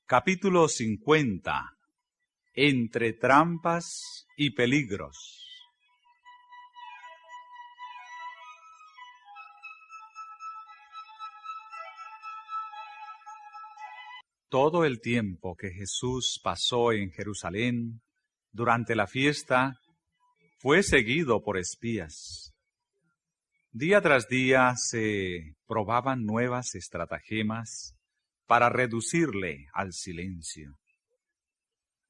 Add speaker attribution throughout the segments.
Speaker 1: Capítulo 50. Entre trampas y peligros. Todo el tiempo que Jesús pasó en Jerusalén durante la fiesta fue seguido por espías. Día tras día se probaban nuevas estratagemas para reducirle al silencio.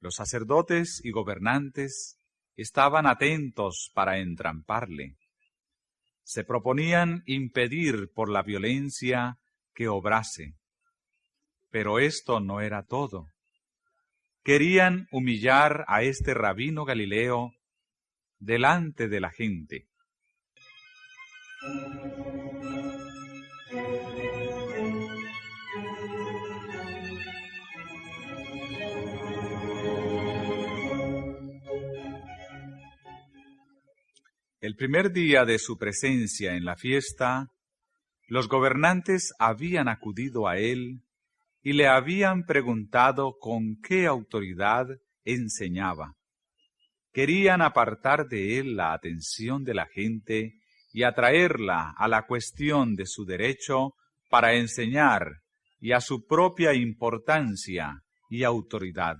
Speaker 1: Los sacerdotes y gobernantes estaban atentos para entramparle. Se proponían impedir por la violencia que obrase. Pero esto no era todo. Querían humillar a este rabino galileo delante de la gente. El primer día de su presencia en la fiesta, los gobernantes habían acudido a él y le habían preguntado con qué autoridad enseñaba. Querían apartar de él la atención de la gente y atraerla a la cuestión de su derecho para enseñar y a su propia importancia y autoridad.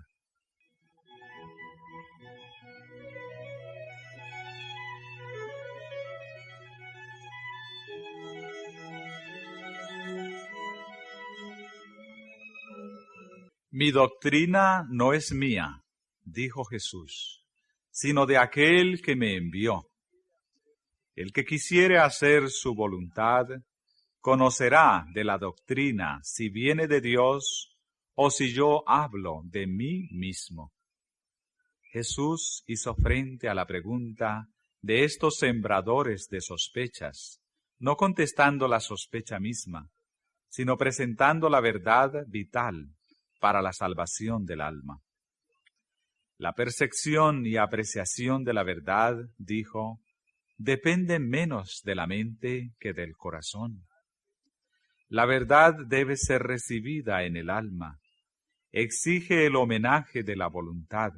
Speaker 1: Mi doctrina no es mía, dijo Jesús, sino de aquel que me envió. El que quisiere hacer su voluntad, conocerá de la doctrina si viene de Dios o si yo hablo de mí mismo. Jesús hizo frente a la pregunta de estos sembradores de sospechas, no contestando la sospecha misma, sino presentando la verdad vital para la salvación del alma. La percepción y apreciación de la verdad, dijo, depende menos de la mente que del corazón. La verdad debe ser recibida en el alma, exige el homenaje de la voluntad.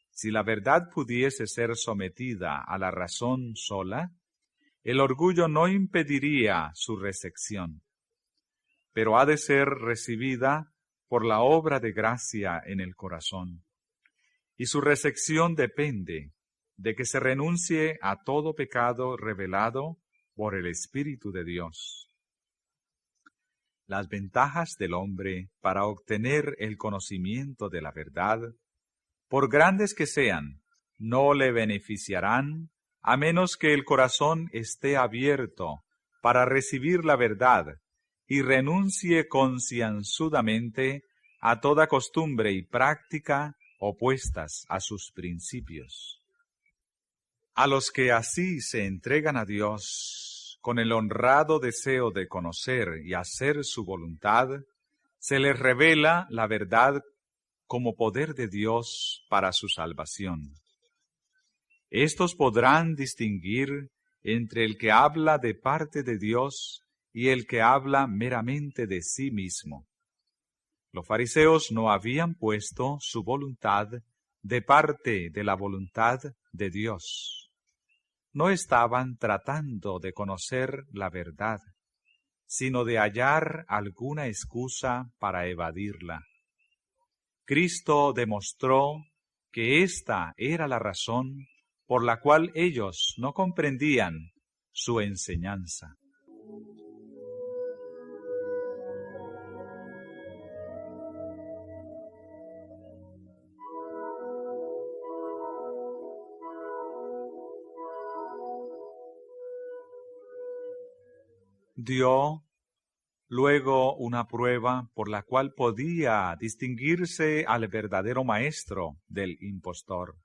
Speaker 1: Si la verdad pudiese ser sometida a la razón sola, el orgullo no impediría su recepción, pero ha de ser recibida por la obra de gracia en el corazón, y su recepción depende de que se renuncie a todo pecado revelado por el Espíritu de Dios. Las ventajas del hombre para obtener el conocimiento de la verdad, por grandes que sean, no le beneficiarán a menos que el corazón esté abierto para recibir la verdad y renuncie concienzudamente a toda costumbre y práctica opuestas a sus principios. A los que así se entregan a Dios con el honrado deseo de conocer y hacer su voluntad, se les revela la verdad como poder de Dios para su salvación. Estos podrán distinguir entre el que habla de parte de Dios y el que habla meramente de sí mismo. Los fariseos no habían puesto su voluntad de parte de la voluntad de Dios. No estaban tratando de conocer la verdad, sino de hallar alguna excusa para evadirla. Cristo demostró que esta era la razón por la cual ellos no comprendían su enseñanza. Dio luego una prueba por la cual podía distinguirse al verdadero maestro del impostor.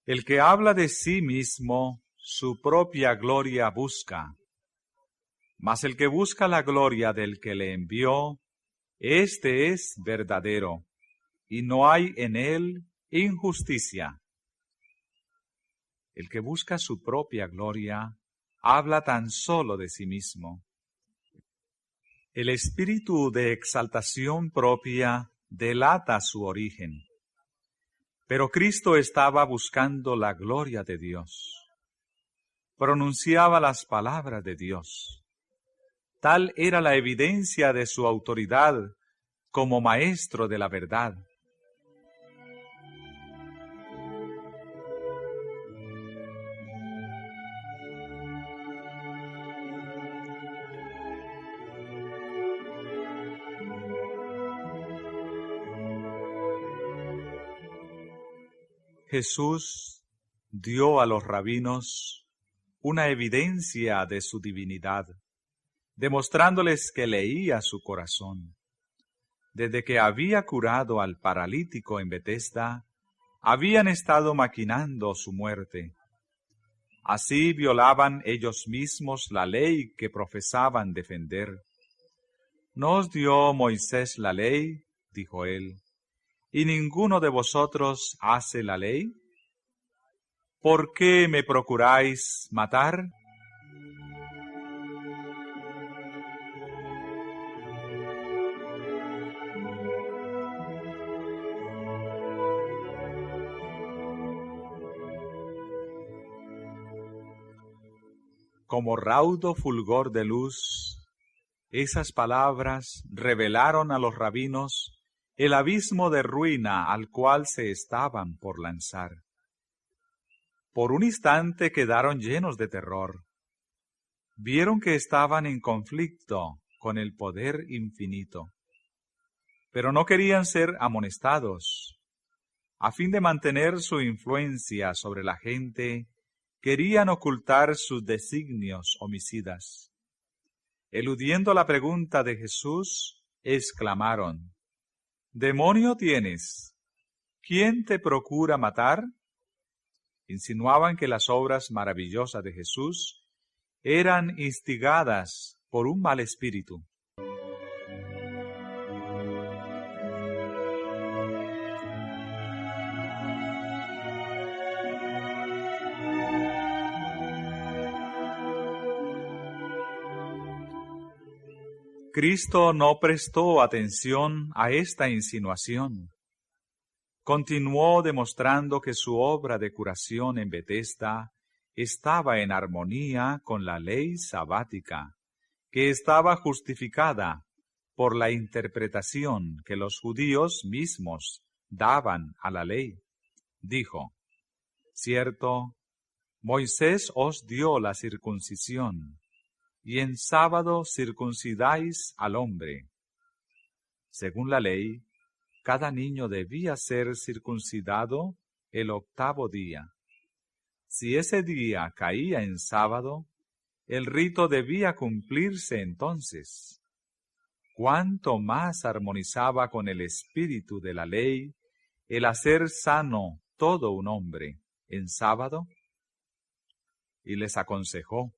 Speaker 1: El que habla de sí mismo su propia gloria busca. Mas el que busca la gloria del que le envió, éste es verdadero, y no hay en él injusticia. El que busca su propia gloria, habla tan solo de sí mismo. El espíritu de exaltación propia delata su origen. Pero Cristo estaba buscando la gloria de Dios. Pronunciaba las palabras de Dios. Tal era la evidencia de su autoridad como maestro de la verdad. Jesús dio a los rabinos una evidencia de su divinidad, demostrándoles que leía su corazón. Desde que había curado al paralítico en Betesda, habían estado maquinando su muerte. Así violaban ellos mismos la ley que profesaban defender. ¿No os dio Moisés la ley?, dijo él, ¿y ninguno de vosotros hace la ley? ¿Por qué me procuráis matar? Como raudo fulgor de luz, esas palabras revelaron a los rabinos el abismo de ruina al cual se estaban por lanzar. Por un instante quedaron llenos de terror. Vieron que estaban en conflicto con el poder infinito, pero no querían ser amonestados. A fin de mantener su influencia sobre la gente, querían ocultar sus designios homicidas. Eludiendo la pregunta de Jesús, exclamaron: «¿Demonio tienes? ¿Quién te procura matar?». Insinuaban que las obras maravillosas de Jesús eran instigadas por un mal espíritu. Cristo no prestó atención a esta insinuación. Continuó demostrando que su obra de curación en Betesda estaba en armonía con la ley sabática, que estaba justificada por la interpretación que los judíos mismos daban a la ley. Dijo: «Cierto, Moisés os dio la circuncisión, y en sábado circuncidáis al hombre». Según la ley, cada niño debía ser circuncidado el 8º día. Si ese día caía en sábado, el rito debía cumplirse entonces. ¿Cuánto más armonizaba con el espíritu de la ley el hacer sano todo un hombre en sábado? Y les aconsejó: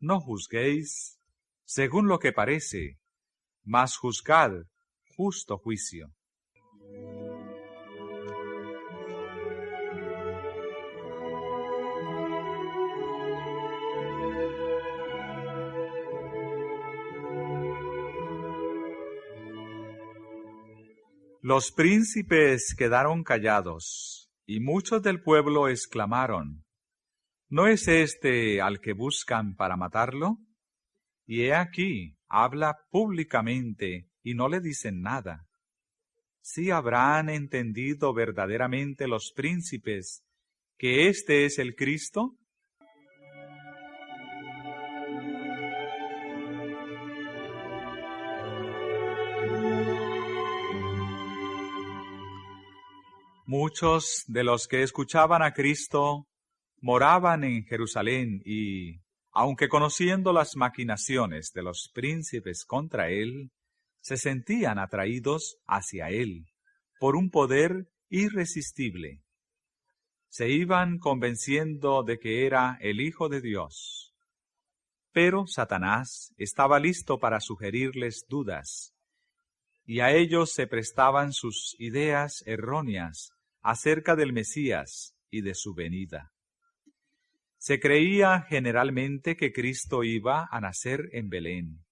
Speaker 1: «No juzguéis según lo que parece, mas juzgad justo juicio». Los príncipes quedaron callados, y muchos del pueblo exclamaron: ¿No es este al que buscan para matarlo? Y he aquí, habla públicamente y no le dicen nada. ¿Sí habrán entendido verdaderamente los príncipes que este es el Cristo? Muchos de los que escuchaban a Cristo moraban en Jerusalén y, aunque conociendo las maquinaciones de los príncipes contra él, se sentían atraídos hacia él por un poder irresistible. se iban convenciendo de que era el Hijo de Dios. Pero Satanás estaba listo para sugerirles dudas, y a ellos se prestaban sus ideas erróneas acerca del Mesías y de su venida. Se creía generalmente que Cristo iba a nacer en Belén,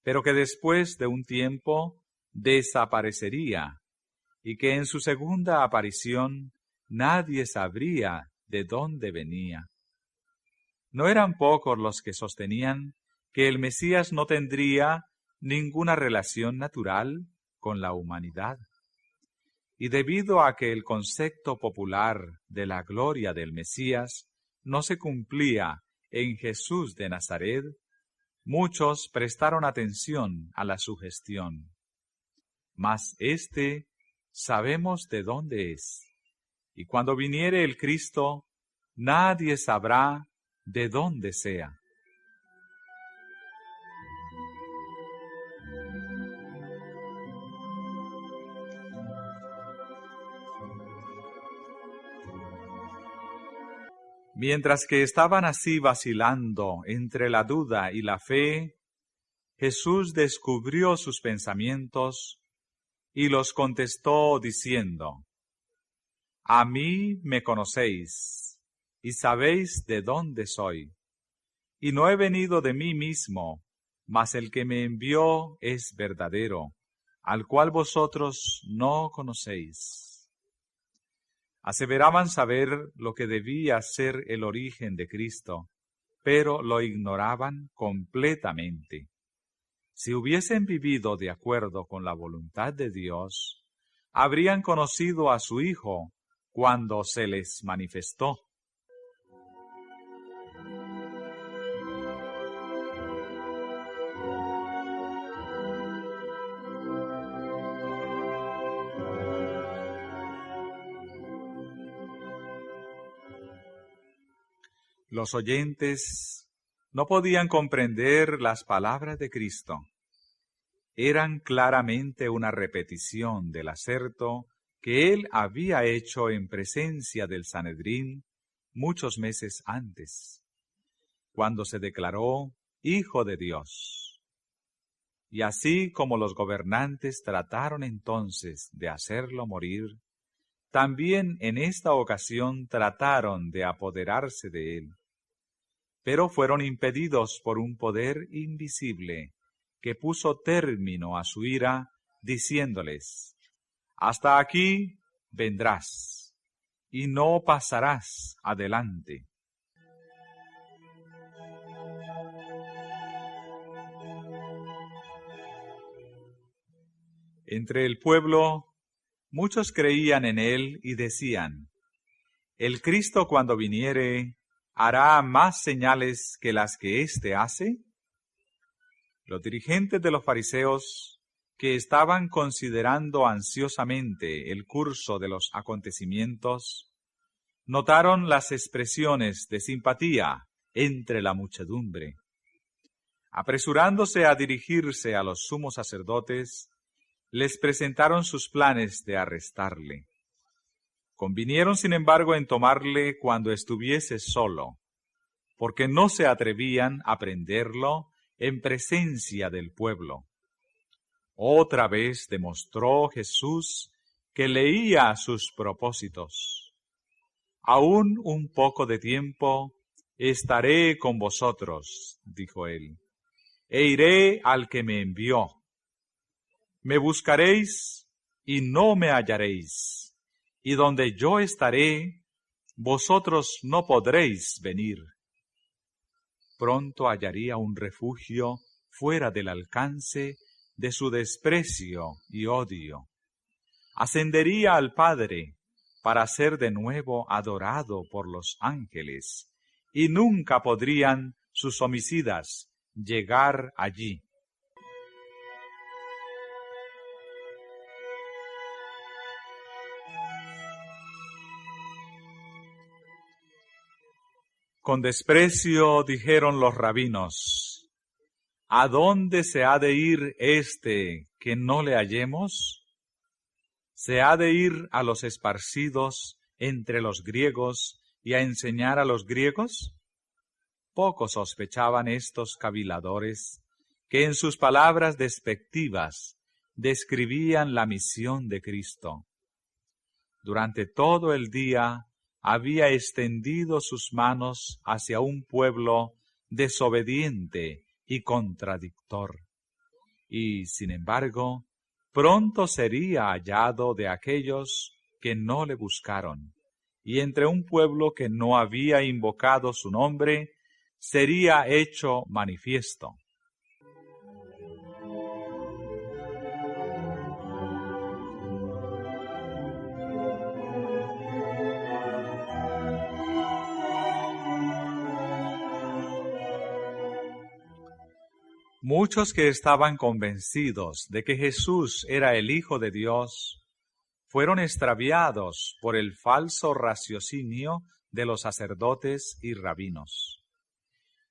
Speaker 1: pero que después de un tiempo desaparecería y que en su segunda aparición nadie sabría de dónde venía. No eran pocos los que sostenían que el Mesías no tendría ninguna relación natural con la humanidad. Y debido a que el concepto popular de la gloria del Mesías no se cumplía en Jesús de Nazaret, muchos prestaron atención a la sugestión. Mas éste sabemos de dónde es, y cuando viniere el Cristo, nadie sabrá de dónde sea. Mientras que estaban así vacilando entre la duda y la fe, Jesús descubrió sus pensamientos y los contestó diciendo: A mí me conocéis y sabéis de dónde soy, y no he venido de mí mismo, mas el que me envió es verdadero, al cual vosotros no conocéis. Aseveraban saber lo que debía ser el origen de Cristo, pero lo ignoraban completamente. Si hubiesen vivido de acuerdo con la voluntad de Dios, habrían conocido a su Hijo cuando se les manifestó. Los oyentes no podían comprender las palabras de Cristo. Eran claramente una repetición del aserto que él había hecho en presencia del Sanedrín muchos meses antes, cuando se declaró Hijo de Dios. Y así como los gobernantes trataron entonces de hacerlo morir, también en esta ocasión trataron de apoderarse de él, pero fueron impedidos por un poder invisible que puso término a su ira, diciéndoles: Hasta aquí vendrás, y no pasarás adelante. Entre el pueblo, muchos creían en él y decían: El Cristo cuando viniere, ¿hará más señales que las que éste hace? Los dirigentes de los fariseos, que estaban considerando ansiosamente el curso de los acontecimientos, notaron las expresiones de simpatía entre la muchedumbre. Apresurándose a dirigirse a los sumos sacerdotes, les presentaron sus planes de arrestarle. Convinieron, sin embargo, en tomarle cuando estuviese solo, porque no se atrevían a prenderlo en presencia del pueblo. Otra vez demostró Jesús que leía sus propósitos. Aún un poco de tiempo estaré con vosotros, dijo él, e iré al que me envió. Me buscaréis y no me hallaréis, y donde yo estaré, vosotros no podréis venir. Pronto hallaría un refugio fuera del alcance de su desprecio y odio. Ascendería al Padre para ser de nuevo adorado por los ángeles, y nunca podrían sus homicidas llegar allí. Con desprecio dijeron los rabinos: ¿A dónde se ha de ir éste que no le hallemos? Se ha de ir a los esparcidos entre los griegos y a enseñar a los griegos? Poco sospechaban estos caviladores que en sus palabras despectivas describían la misión de Cristo. Durante todo el día había extendido sus manos hacia un pueblo desobediente y contradictor, y, sin embargo, pronto sería hallado de aquellos que no le buscaron, y entre un pueblo que no había invocado su nombre, sería hecho manifiesto. Muchos que estaban convencidos de que Jesús era el Hijo de Dios, fueron extraviados por el falso raciocinio de los sacerdotes y rabinos.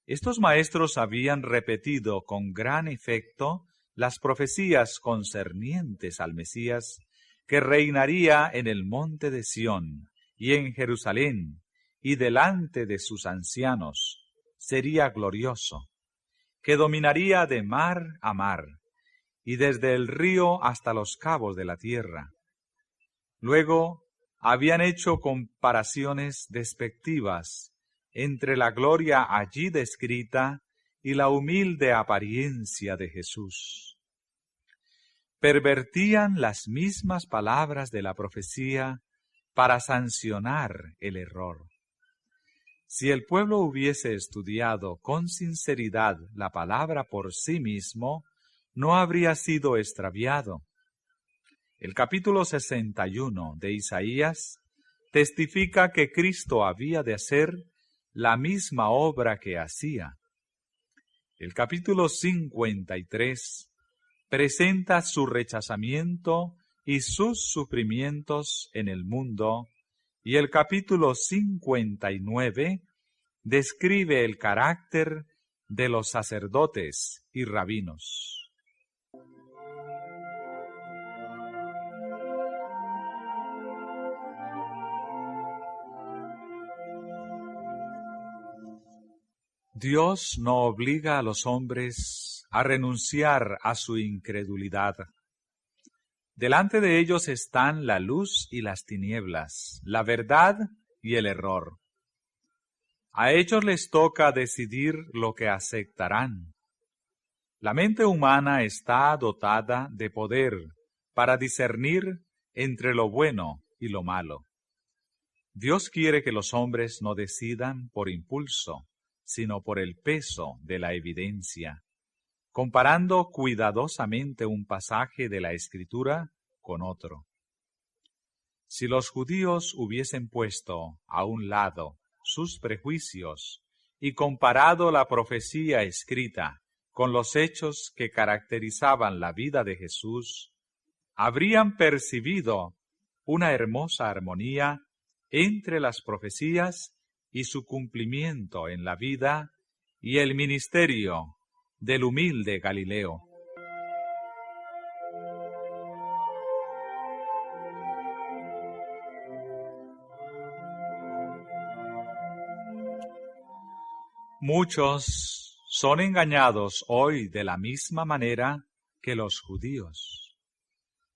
Speaker 1: Estos maestros habían repetido con gran efecto las profecías concernientes al Mesías, que reinaría en el monte de Sión y en Jerusalén, y delante de sus ancianos sería glorioso, que dominaría de mar a mar, y desde el río hasta los cabos de la tierra. Luego habían hecho comparaciones despectivas entre la gloria allí descrita y la humilde apariencia de Jesús. Pervertían las mismas palabras de la profecía para sancionar el error. Si el pueblo hubiese estudiado con sinceridad la palabra por sí mismo, no habría sido extraviado. El capítulo 61 de Isaías testifica que Cristo había de hacer la misma obra que hacía. El capítulo 53 presenta su rechazamiento y sus sufrimientos en el mundo, y el capítulo 59 describe el carácter de los sacerdotes y rabinos. Dios no obliga a los hombres a renunciar a su incredulidad. Delante de ellos están la luz y las tinieblas, la verdad y el error. A ellos les toca decidir lo que aceptarán. La mente humana está dotada de poder para discernir entre lo bueno y lo malo. Dios quiere que los hombres no decidan por impulso, sino por el peso de la evidencia, comparando cuidadosamente un pasaje de la Escritura con otro. Si los judíos hubiesen puesto a un lado sus prejuicios y comparado la profecía escrita con los hechos que caracterizaban la vida de Jesús, habrían percibido una hermosa armonía entre las profecías y su cumplimiento en la vida y el ministerio del humilde Galileo. Muchos son engañados hoy de la misma manera que los judíos.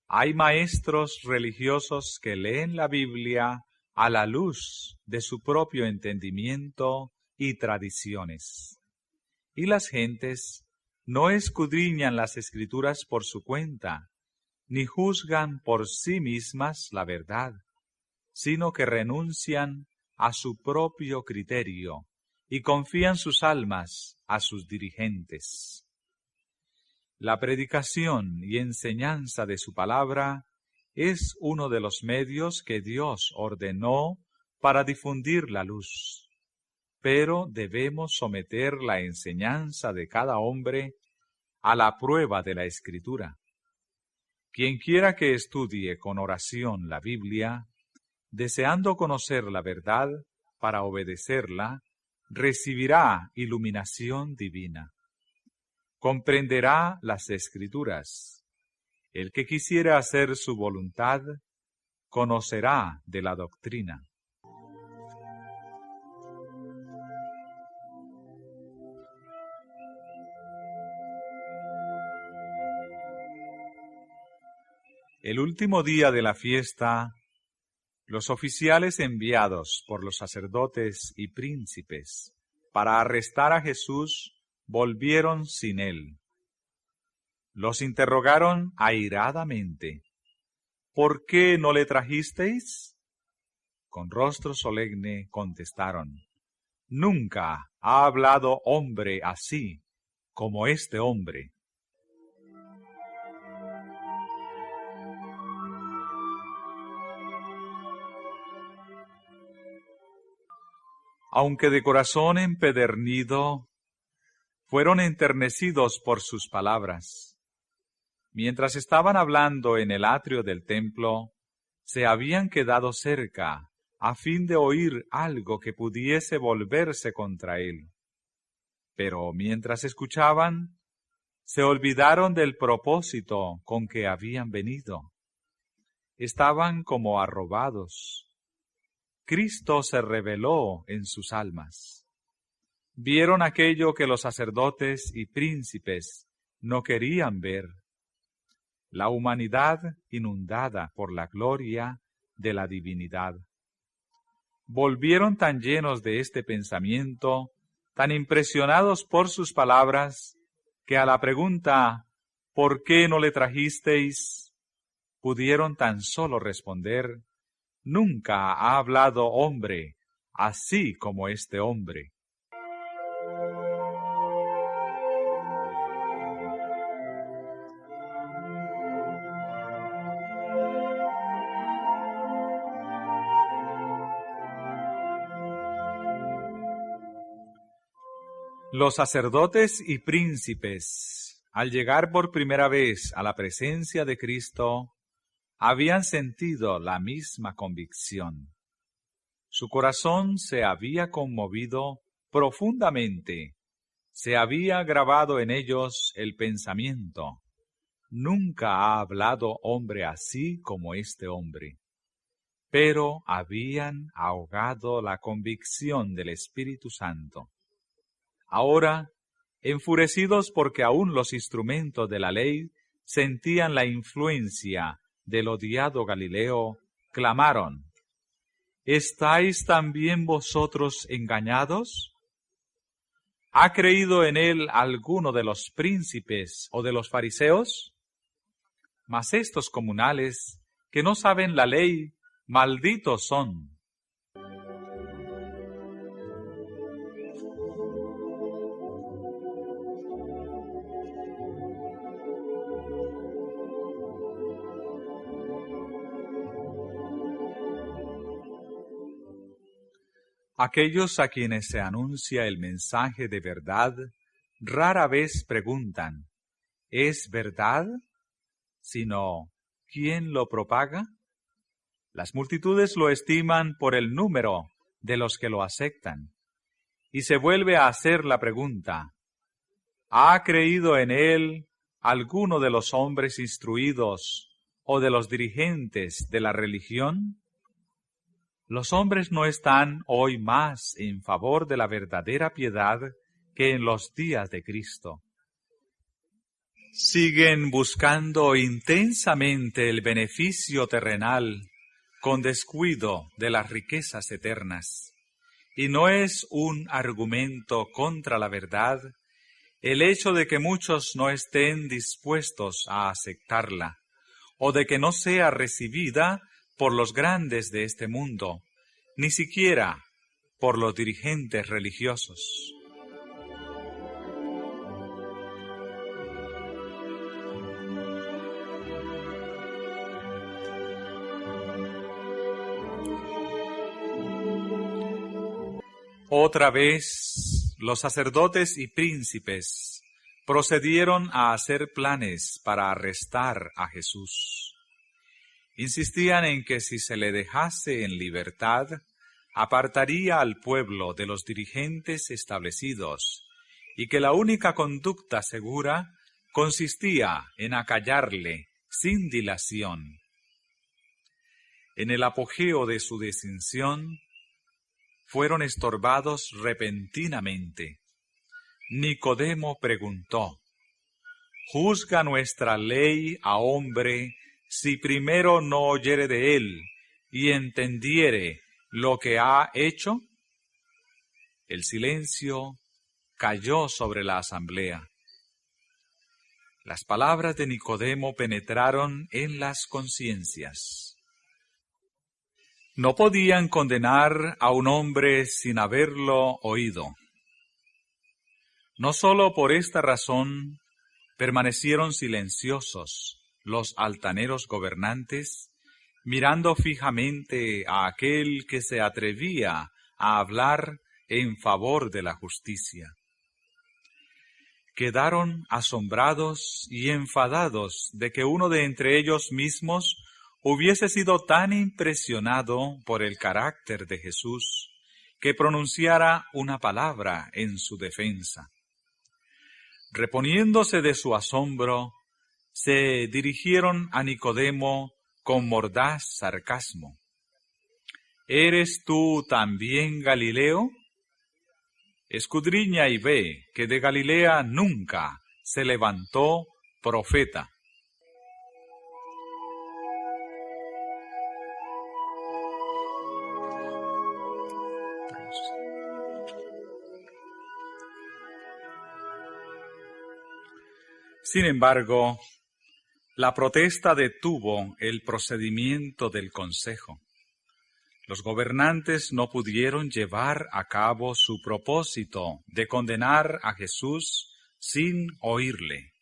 Speaker 1: Hay maestros religiosos que leen la Biblia a la luz de su propio entendimiento y tradiciones. Y las gentes no escudriñan las Escrituras por su cuenta, ni juzgan por sí mismas la verdad, sino que renuncian a su propio criterio y confían sus almas a sus dirigentes. La predicación y enseñanza de su palabra es uno de los medios que Dios ordenó para difundir la luz, pero debemos someter la enseñanza de cada hombre a la prueba de la Escritura. Quien quiera que estudie con oración la Biblia, deseando conocer la verdad para obedecerla, recibirá iluminación divina. Comprenderá las Escrituras. El que quisiera hacer su voluntad, conocerá de la doctrina. El último día de la fiesta, los oficiales enviados por los sacerdotes y príncipes para arrestar a Jesús volvieron sin él. Los interrogaron airadamente. ¿Por qué no le trajisteis? Con rostro solemne contestaron: Nunca ha hablado hombre así como este hombre. Aunque de corazón empedernido, fueron enternecidos por sus palabras. Mientras estaban hablando en el atrio del templo, se habían quedado cerca a fin de oír algo que pudiese volverse contra él. Pero mientras escuchaban, se olvidaron del propósito con que habían venido. Estaban como arrobados. Cristo se reveló en sus almas. Vieron aquello que los sacerdotes y príncipes no querían ver: la humanidad inundada por la gloria de la divinidad. Volvieron tan llenos de este pensamiento, tan impresionados por sus palabras, que a la pregunta ¿por qué no le trajisteis?, pudieron tan solo responder: Nunca ha hablado hombre así como este hombre. Los sacerdotes y príncipes, al llegar por primera vez a la presencia de Cristo, habían sentido la misma convicción. Su corazón se había conmovido profundamente, se había grabado en ellos el pensamiento: Nunca ha hablado hombre así como este hombre. Pero habían ahogado la convicción del Espíritu Santo. Ahora, enfurecidos porque aún los instrumentos de la ley sentían la influencia del odiado Galileo, clamaron: ¿Estáis también vosotros engañados? ¿Ha creído en él alguno de los príncipes o de los fariseos? Mas estos comunales, que no saben la ley, malditos son. Aquellos a quienes se anuncia el mensaje de verdad rara vez preguntan: ¿es verdad? Sino, ¿quién lo propaga? Las multitudes lo estiman por el número de los que lo aceptan. Y se vuelve a hacer la pregunta: ¿ha creído en él alguno de los hombres instruidos o de los dirigentes de la religión? Los hombres no están hoy más en favor de la verdadera piedad que en los días de Cristo. Siguen buscando intensamente el beneficio terrenal con descuido de las riquezas eternas. Y no es un argumento contra la verdad el hecho de que muchos no estén dispuestos a aceptarla, o de que no sea recibida por los grandes de este mundo, ni siquiera por los dirigentes religiosos. Otra vez, los sacerdotes y príncipes procedieron a hacer planes para arrestar a Jesús. Insistían en que si se le dejase en libertad, apartaría al pueblo de los dirigentes establecidos, y que la única conducta segura consistía en acallarle sin dilación. en el apogeo de su distinción, fueron estorbados repentinamente. Nicodemo preguntó: ¿Juzga nuestra ley a hombre si primero no oyere de él y entendiere lo que ha hecho? El silencio cayó sobre la asamblea. Las palabras de Nicodemo penetraron en las conciencias. No podían condenar a un hombre sin haberlo oído. No sólo por esta razón permanecieron silenciosos los altaneros gobernantes, mirando fijamente a aquel que se atrevía a hablar en favor de la justicia. Quedaron asombrados y enfadados de que uno de entre ellos mismos hubiese sido tan impresionado por el carácter de Jesús que pronunciara una palabra en su defensa. Reponiéndose de su asombro, se dirigieron a Nicodemo con mordaz sarcasmo. ¿Eres tú también Galileo? Escudriña y ve que de Galilea nunca se levantó profeta. Sin embargo, la protesta detuvo el procedimiento del consejo. Los gobernantes no pudieron llevar a cabo su propósito de condenar a Jesús sin oírle.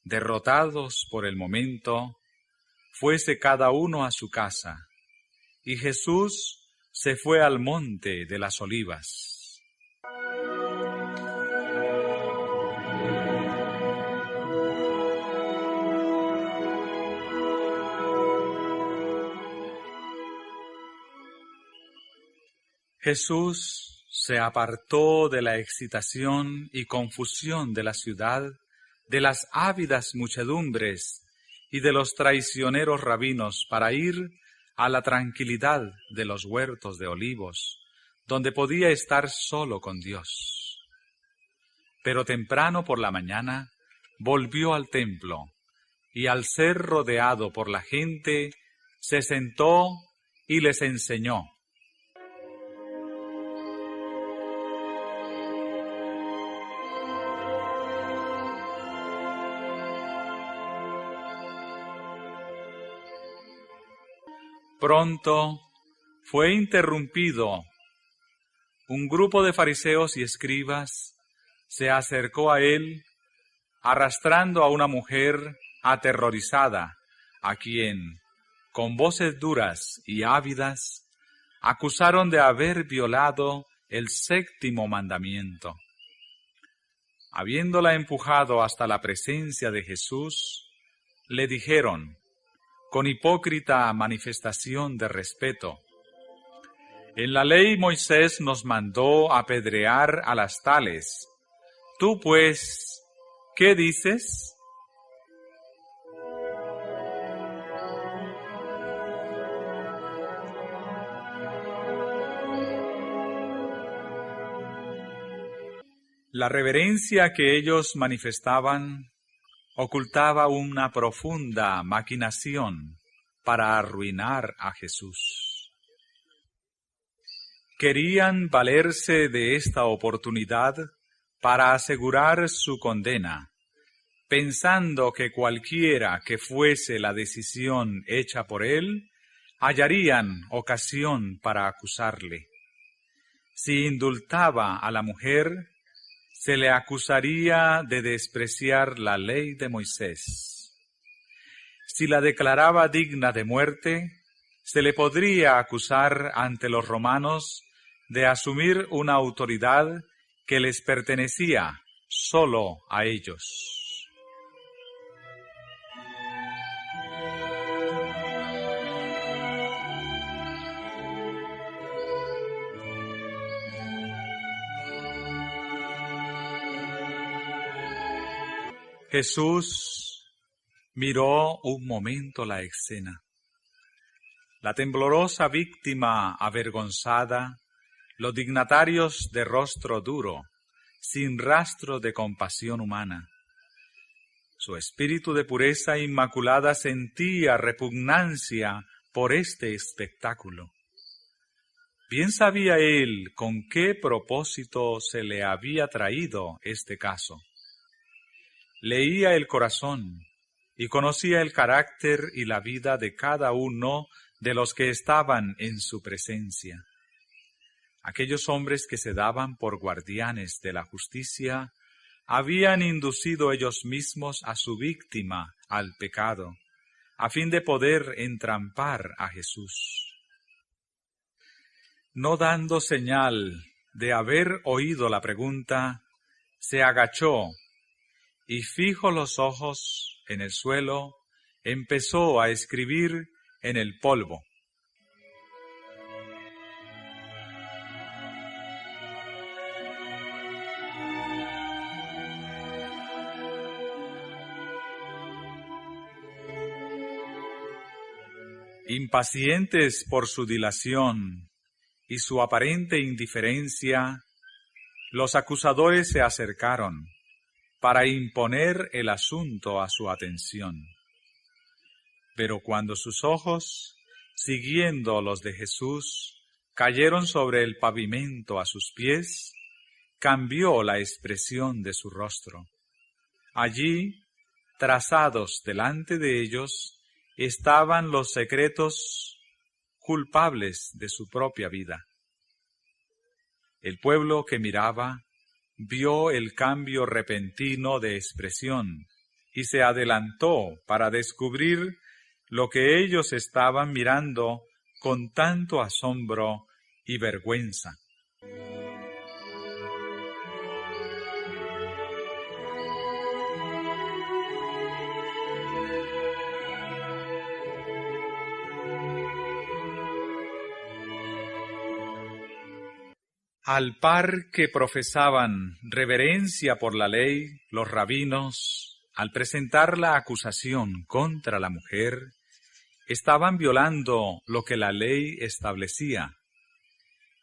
Speaker 1: Derrotados por el momento, fuese cada uno a su casa, y Jesús se fue al monte de las Olivas. Jesús se apartó de la excitación y confusión de la ciudad, de las ávidas muchedumbres y de los traicioneros rabinos para ir a la tranquilidad de los huertos de olivos, donde podía estar solo con Dios. Pero temprano por la mañana volvió al templo y al ser rodeado por la gente, se sentó y les enseñó. Pronto fue interrumpido. Un grupo de fariseos y escribas se acercó a él, arrastrando a una mujer aterrorizada, a quien, con voces duras y ávidas, acusaron de haber violado el 7º mandamiento. Habiéndola empujado hasta la presencia de Jesús, le dijeron, con hipócrita manifestación de respeto: en la ley Moisés nos mandó apedrear a las tales. Tú, pues, ¿qué dices? La reverencia que ellos manifestaban ocultaba una profunda maquinación para arruinar a Jesús. Querían valerse de esta oportunidad para asegurar su condena, pensando que cualquiera que fuese la decisión hecha por él, hallarían ocasión para acusarle. Si indultaba a la mujer, se le acusaría de despreciar la ley de Moisés. Si la declaraba digna de muerte, se le podría acusar ante los romanos de asumir una autoridad que les pertenecía solo a ellos. Jesús miró un momento la escena. La temblorosa víctima avergonzada, los dignatarios de rostro duro, sin rastro de compasión humana. Su espíritu de pureza inmaculada sentía repugnancia por este espectáculo. Bien sabía él con qué propósito se le había traído este caso. Leía el corazón y conocía el carácter y la vida de cada uno de los que estaban en su presencia. Aquellos hombres que se daban por guardianes de la justicia habían inducido ellos mismos a su víctima al pecado, a fin de poder entrampar a Jesús. No dando señal de haber oído la pregunta, se agachó y fijo los ojos en el suelo, empezó a escribir en el polvo. Impacientes por su dilación y su aparente indiferencia, los acusadores se acercaron para imponer el asunto a su atención. Pero cuando sus ojos, siguiendo los de Jesús, cayeron sobre el pavimento a sus pies, cambió la expresión de su rostro. Allí, trazados delante de ellos, estaban los secretos culpables de su propia vida. El pueblo que miraba vio el cambio repentino de expresión y se adelantó para descubrir lo que ellos estaban mirando con tanto asombro y vergüenza. Al par que profesaban reverencia por la ley, los rabinos, al presentar la acusación contra la mujer, estaban violando lo que la ley establecía.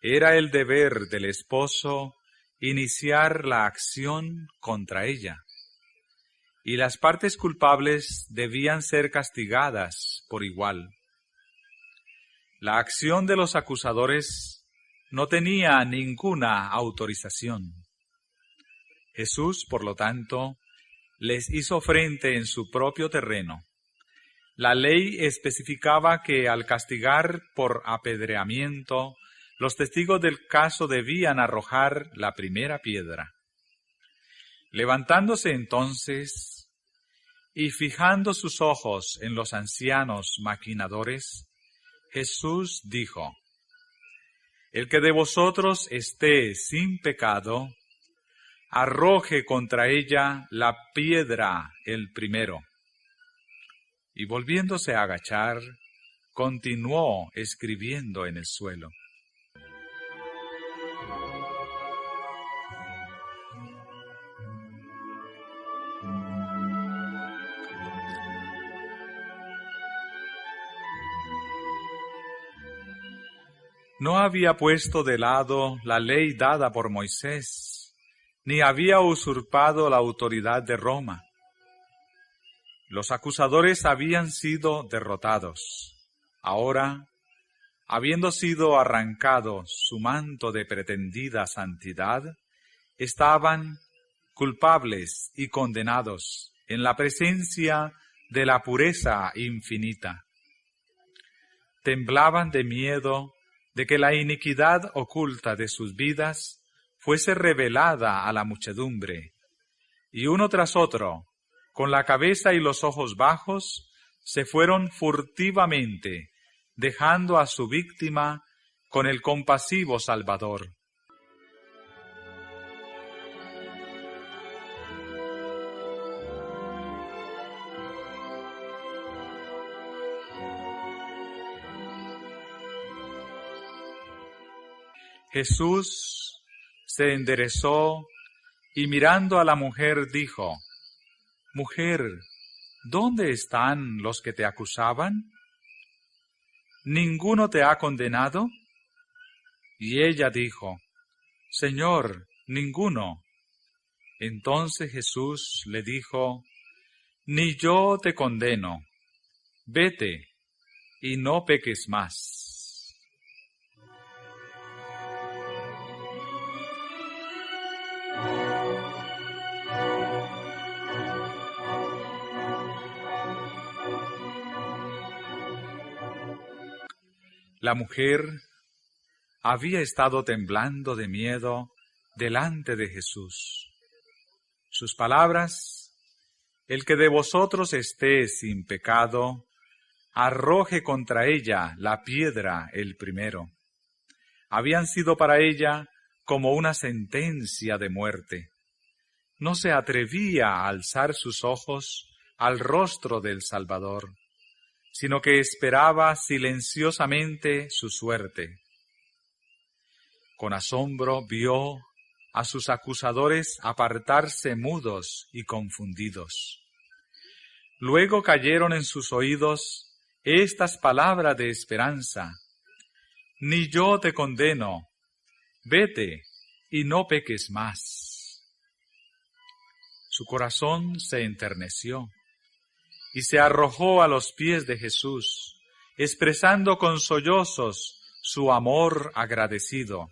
Speaker 1: Era el deber del esposo iniciar la acción contra ella, y las partes culpables debían ser castigadas por igual. La acción de los acusadores no tenía ninguna autorización. Jesús, por lo tanto, les hizo frente en su propio terreno. La ley especificaba que al castigar por apedreamiento, los testigos del caso debían arrojar la primera piedra. Levantándose entonces y fijando sus ojos en los ancianos maquinadores, Jesús dijo: El que de vosotros esté sin pecado, arroje contra ella la piedra el primero. Y volviéndose a agachar, continuó escribiendo en el suelo. No había puesto de lado la ley dada por Moisés, ni había usurpado la autoridad de Roma. Los acusadores habían sido derrotados. Ahora, habiendo sido arrancado su manto de pretendida santidad, estaban culpables y condenados en la presencia de la pureza infinita. Temblaban de miedo de que la iniquidad oculta de sus vidas fuese revelada a la muchedumbre, y uno tras otro, con la cabeza y los ojos bajos, se fueron furtivamente, dejando a su víctima con el compasivo Salvador. Jesús se enderezó y mirando a la mujer dijo: Mujer, ¿dónde están los que te acusaban? ¿ninguno te ha condenado? Y ella dijo, Señor, ninguno. Entonces Jesús le dijo, ni yo te condeno, vete y no peques más. La mujer había estado temblando de miedo delante de Jesús. Sus palabras, el que de vosotros esté sin pecado, arroje contra ella la piedra el primero, habían sido para ella como una sentencia de muerte. No se atrevía a alzar sus ojos al rostro del Salvador, sino que esperaba silenciosamente su suerte. Con asombro vio a sus acusadores apartarse mudos y confundidos. Luego cayeron en sus oídos estas palabras de esperanza: ni yo te condeno, vete y no peques más. Su corazón se enterneció y se arrojó a los pies de Jesús, expresando con sollozos su amor agradecido,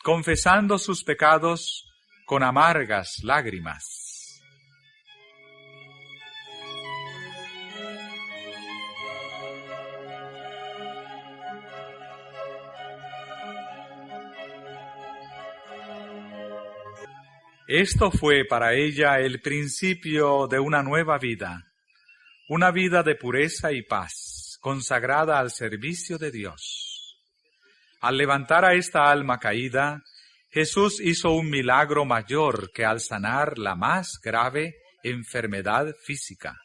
Speaker 1: confesando sus pecados con amargas lágrimas. Esto fue para ella el principio de una nueva vida, una vida de pureza y paz, consagrada al servicio de Dios. Al levantar a esta alma caída, Jesús hizo un milagro mayor que al sanar la más grave enfermedad física.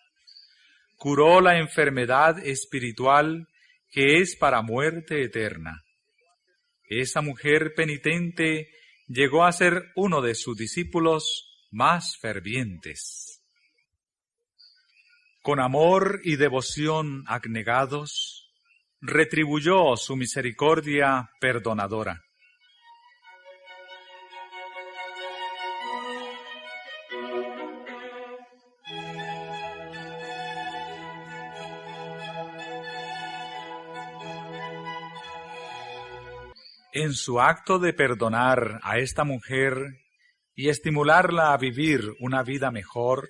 Speaker 1: Curó la enfermedad espiritual que es para muerte eterna. Esa mujer penitente llegó a ser uno de sus discípulos más fervientes. Con amor y devoción abnegados, retribuyó su misericordia perdonadora. En su acto de perdonar a esta mujer y estimularla a vivir una vida mejor,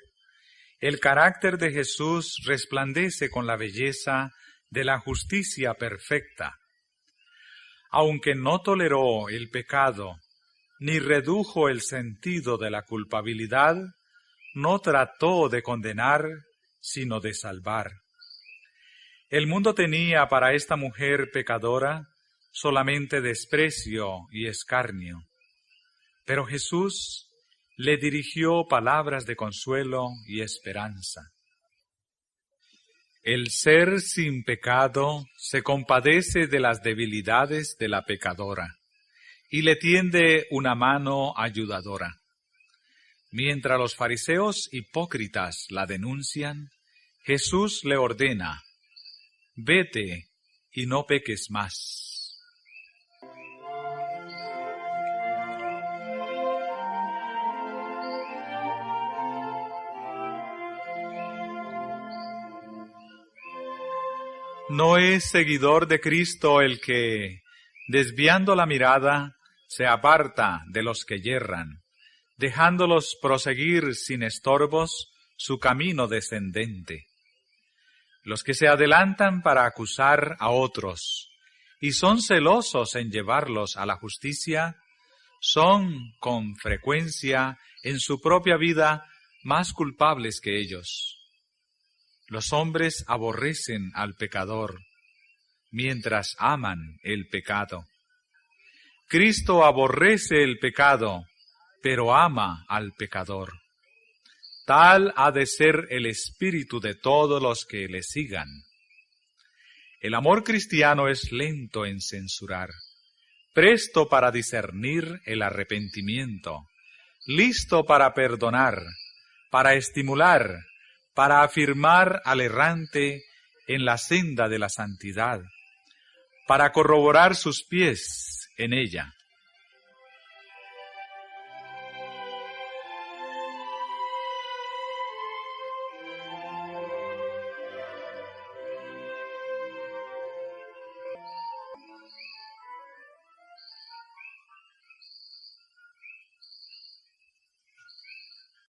Speaker 1: el carácter de Jesús resplandece con la belleza de la justicia perfecta. Aunque no toleró el pecado ni redujo el sentido de la culpabilidad, no trató de condenar, sino de salvar. El mundo tenía para esta mujer pecadora solamente desprecio y escarnio, pero Jesús le dirigió palabras de consuelo y esperanza. El ser sin pecado se compadece de las debilidades de la pecadora y le tiende una mano ayudadora. Mientras los fariseos hipócritas la denuncian, Jesús le ordena: vete y no peques más. No es seguidor de Cristo el que, desviando la mirada, se aparta de los que yerran, dejándolos proseguir sin estorbos su camino descendente. Los que se adelantan para acusar a otros y son celosos en llevarlos a la justicia, son con frecuencia en su propia vida más culpables que ellos. Los hombres aborrecen al pecador, mientras aman el pecado. Cristo aborrece el pecado, pero ama al pecador. Tal ha de ser el espíritu de todos los que le sigan. El amor cristiano es lento en censurar, presto para discernir el arrepentimiento, listo para perdonar, para estimular, para afirmar al errante en la senda de la santidad, para corroborar sus pies en ella.